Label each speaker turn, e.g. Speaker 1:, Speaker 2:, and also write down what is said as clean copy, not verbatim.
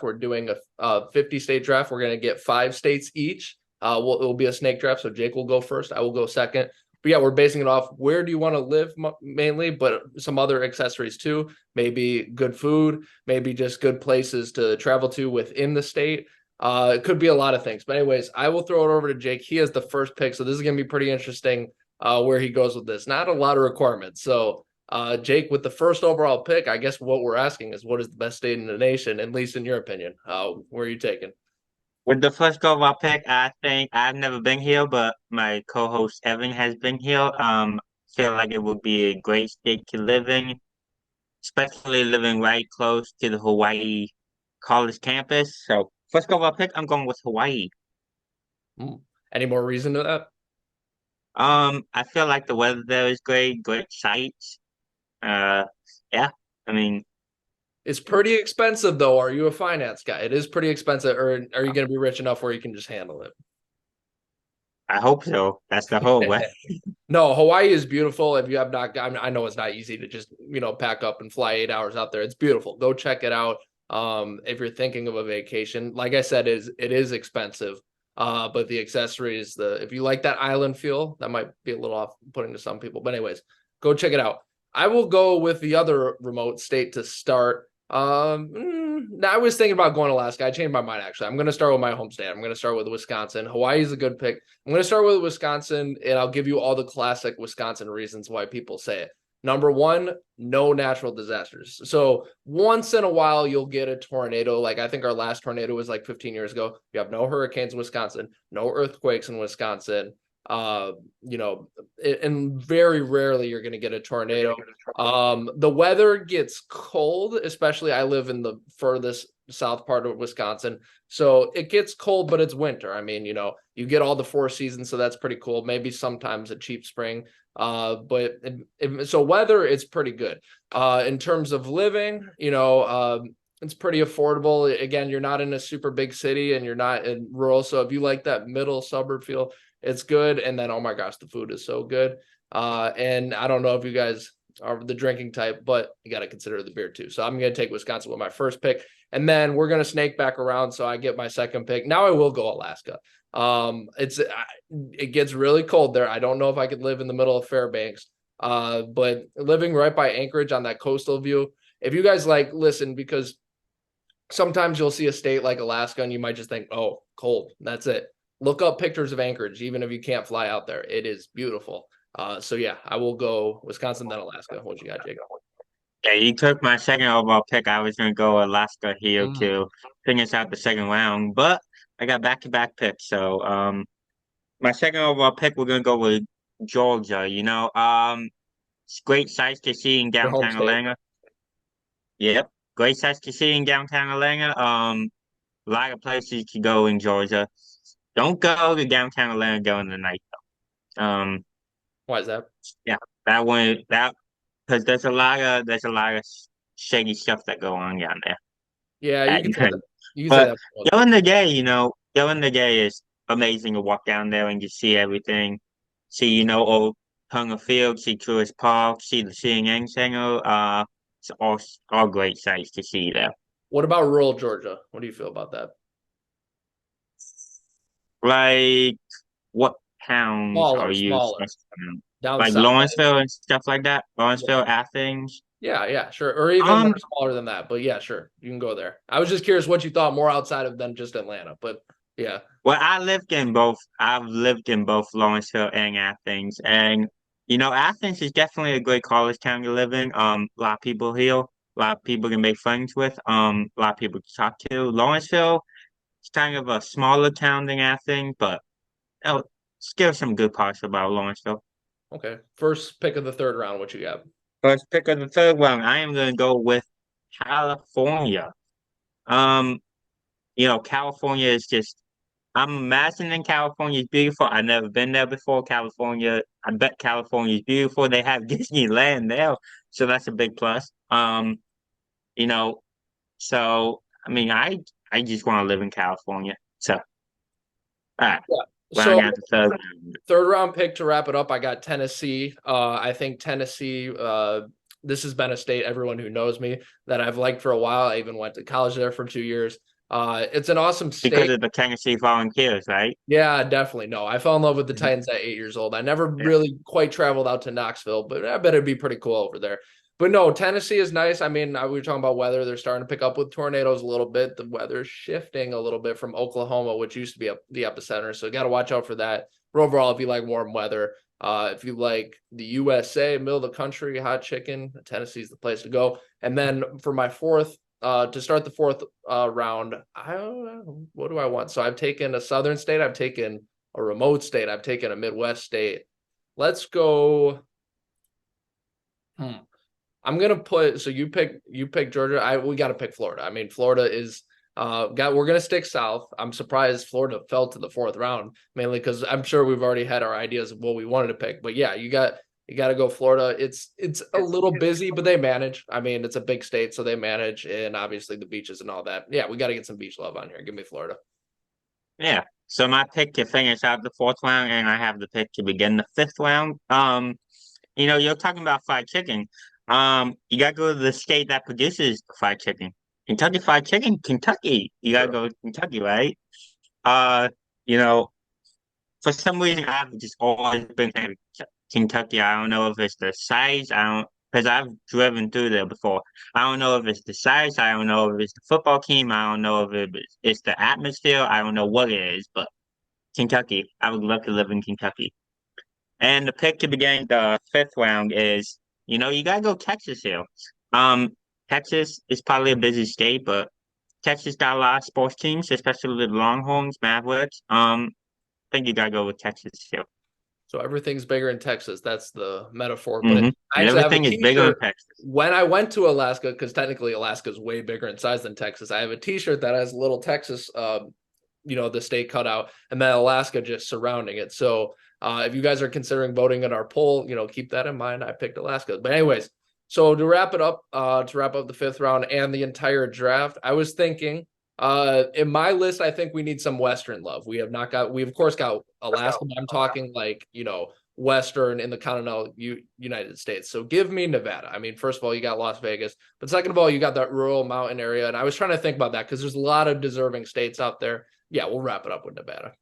Speaker 1: We're doing a 50-state draft. We're going to get 5 states each. It'll be a snake draft, so Jake will go first. I will go second. But yeah, we're basing it off where do you want to live mainly, but some other accessories too. Maybe good food, maybe just good places to travel to within the state. It could be a lot of things. But anyways, I will throw it over to Jake. He has the first pick, so this is going to be pretty interesting where he goes with this. Not a lot of requirements. So Jake, with the first overall pick, I guess what we're asking is what is the best state in the nation, at least in your opinion? Where are you taking?
Speaker 2: With the first overall pick, I think I've never been here, but my co-host Evan has been here. Feel like it would be a great state to live in, especially living right close to the Hawaii college campus. So first overall pick, I'm going with Hawaii.
Speaker 1: Hmm. Any more reason to that?
Speaker 2: I feel like the weather there is great, great sights. Uh, yeah, I mean,
Speaker 1: It's pretty expensive though. Are you a finance guy? It is pretty expensive, or are you going to be rich enough where you can just handle it?
Speaker 2: I hope so. That's the whole way.
Speaker 1: No, Hawaii is beautiful. If you have not, I know it's not easy to just pack up and fly 8 hours out there. It's beautiful. Go check it out. If you're thinking of a vacation, like I said, it is expensive. But the accessories, if you like that island feel, that might be a little off putting to some people. But anyways, go check it out. I will go with the other remote state to start. I was thinking about going to Alaska. I changed my mind actually. I'm going to start with my home state. I'm going to start with Wisconsin. Hawaii is a good pick. I'm going to start with Wisconsin, and I'll give you all the classic Wisconsin reasons why people say it. Number one, no natural disasters. So once in a while, you'll get a tornado. Like I think our last tornado was like 15 years ago. You have no hurricanes in Wisconsin, no earthquakes in Wisconsin. Uh, and very rarely you're going to get a tornado. The weather gets cold, especially I live in the furthest south part of Wisconsin. So it gets cold, but it's winter. I mean, you get all the 4 seasons, so that's pretty cool. Maybe sometimes a cheap spring. So weather, it's pretty good. In terms of living, it's pretty affordable. Again, you're not in a super big city and you're not in rural. So if you like that middle suburb feel, it's good. And then, oh my gosh, the food is so good. And I don't know if you guys are the drinking type, but you got to consider the beer too. So I'm going to take Wisconsin with my first pick, and then we're going to snake back around. So I get my second pick. Now I will go Alaska. It gets really cold there. I don't know if I could live in the middle of Fairbanks, but living right by Anchorage on that coastal view. If you guys listen, because sometimes you'll see a state like Alaska and you might just think, oh, cold. That's it. Look up pictures of Anchorage, even if you can't fly out there. It is beautiful. So yeah, I will go Wisconsin, then Alaska. What you got, Jake?
Speaker 2: Yeah, you took my second overall pick. I was gonna go Alaska here
Speaker 1: Mm.
Speaker 2: to finish out the second round, but I got back-to-back picks. So my second overall pick, we're gonna go with Georgia. It's great sights to see in
Speaker 1: Your home
Speaker 2: downtown
Speaker 1: state.
Speaker 2: Atlanta. Yep, great sights to see in downtown Atlanta. A lot of places to go in Georgia. Don't go to downtown Atlanta during the night though.
Speaker 1: Why is that?
Speaker 2: Yeah, that because there's a lot of shady stuff that go on down there
Speaker 1: Yeah, you
Speaker 2: at
Speaker 1: can say
Speaker 2: night.
Speaker 1: that. You can say
Speaker 2: But
Speaker 1: that for most
Speaker 2: during
Speaker 1: places.
Speaker 2: the day, during the day is amazing to walk down there and just see everything. See, old Hunger Field, see Tourist Park, see the CNN Center. It's all great sights to see there.
Speaker 1: What about rural Georgia? What do you feel about that?
Speaker 2: Like, what towns are you
Speaker 1: Smaller,
Speaker 2: stressed on?
Speaker 1: down
Speaker 2: Like
Speaker 1: south.
Speaker 2: Lawrenceville and stuff like that?
Speaker 1: Yeah.
Speaker 2: Lawrenceville, Athens.
Speaker 1: Yeah, sure. Or even more
Speaker 2: Um,
Speaker 1: smaller than that. But yeah, sure. You can go there. I was just curious what you thought more outside of than just Atlanta. But yeah.
Speaker 2: well, I lived in both. I've lived in both Lawrenceville and Athens, and Athens is definitely a great college town to live in. A lot of people here, a lot of people can make friends with. A lot of people to talk to. Lawrenceville is kind of a smaller town than Athens, but still some good parts about Lawrenceville.
Speaker 1: Okay. First pick of the third round, what you got?
Speaker 2: Let's pick up the third one. I am going to go with California. Um, California is just. I'm imagining California is beautiful. I've never been there before. California, I bet California is beautiful. They have Disneyland there, so that's a big plus. You know, so I mean, I just want to live in California. So, all right,
Speaker 1: Yeah.
Speaker 2: well, I
Speaker 1: So
Speaker 2: got the third round.
Speaker 1: third round pick to wrap it up, I got Tennessee. I think Tennessee, this has been a state, everyone who knows me, that I've liked for a while. I even went to college there for 2 years. It's an awesome
Speaker 2: because
Speaker 1: state.
Speaker 2: of the Tennessee Volunteers, right?
Speaker 1: Yeah, definitely. No, I fell in love with the
Speaker 2: Mhm.
Speaker 1: Titans at 8 years old. I never
Speaker 2: Yeah.
Speaker 1: really quite traveled out to Knoxville, but I bet it'd be pretty cool over there. But no, Tennessee is nice. I mean, we were talking about weather. They're starting to pick up with tornadoes a little bit. The weather's shifting a little bit from Oklahoma, which used to be the epicenter. So you got to watch out for that. But overall, if you like warm weather, if you like the USA, middle of the country, hot chicken, Tennessee's the place to go. And then for my fourth, to start the fourth round, I don't know, what do I want? So I've taken a southern state, I've taken a remote state, I've taken a Midwest state. Let's go. I'm gonna put, so you pick Georgia. We gotta pick Florida. I mean, Florida is we're gonna stick south. I'm surprised Florida fell to the fourth round, mainly because I'm sure we've already had our ideas of what we wanted to pick. But yeah, you gotta go Florida. It's a little busy, but they manage. I mean, it's a big state, so they manage, and obviously the beaches and all that. Yeah, we gotta get some beach love on here. Give me Florida.
Speaker 2: Yeah. So my pick to finish out the fourth round, and I have the pick to begin the fifth round. You're talking about fried chicken. You gotta go to the state that produces fried chicken. Kentucky Fried Chicken, Kentucky. You gotta
Speaker 1: Sure.
Speaker 2: go to Kentucky, right? Uh, you know, for some reason I've just always been in Kentucky. I don't know if it's the size. I don't because I've driven through there before. I don't know if it's the size. I don't know if it's the football team. I don't know if it's the atmosphere. I don't know what it is, but Kentucky. I would love to live in Kentucky. And the pick to begin the fifth round is, you gotta go Texas here. Um, Texas is probably a busy state, but Texas got a lot of sports teams, especially the Longhorns, Mavericks. I think you gotta go with Texas here.
Speaker 1: So everything's bigger in Texas. That's the metaphor. But
Speaker 2: Hmm.
Speaker 1: I actually have a
Speaker 2: Everything is bigger in
Speaker 1: T-shirt.
Speaker 2: Texas.
Speaker 1: When I went to Alaska, because technically Alaska is way bigger in size than Texas, I have a T-shirt that has a little Texas, the state cut out, and then Alaska just surrounding it. So if you guys are considering voting in our poll, keep that in mind. I picked Alaska. But anyways, so to wrap up the fifth round and the entire draft, I was thinking in my list, I think we need some Western love. We of course got Alaska, but I'm talking like, Western in the continental United States. So give me Nevada. I mean, first of all, you got Las Vegas, but second of all, you got that rural mountain area. And I was trying to think about that because there's a lot of deserving states out there. Yeah, we'll wrap it up with Nevada.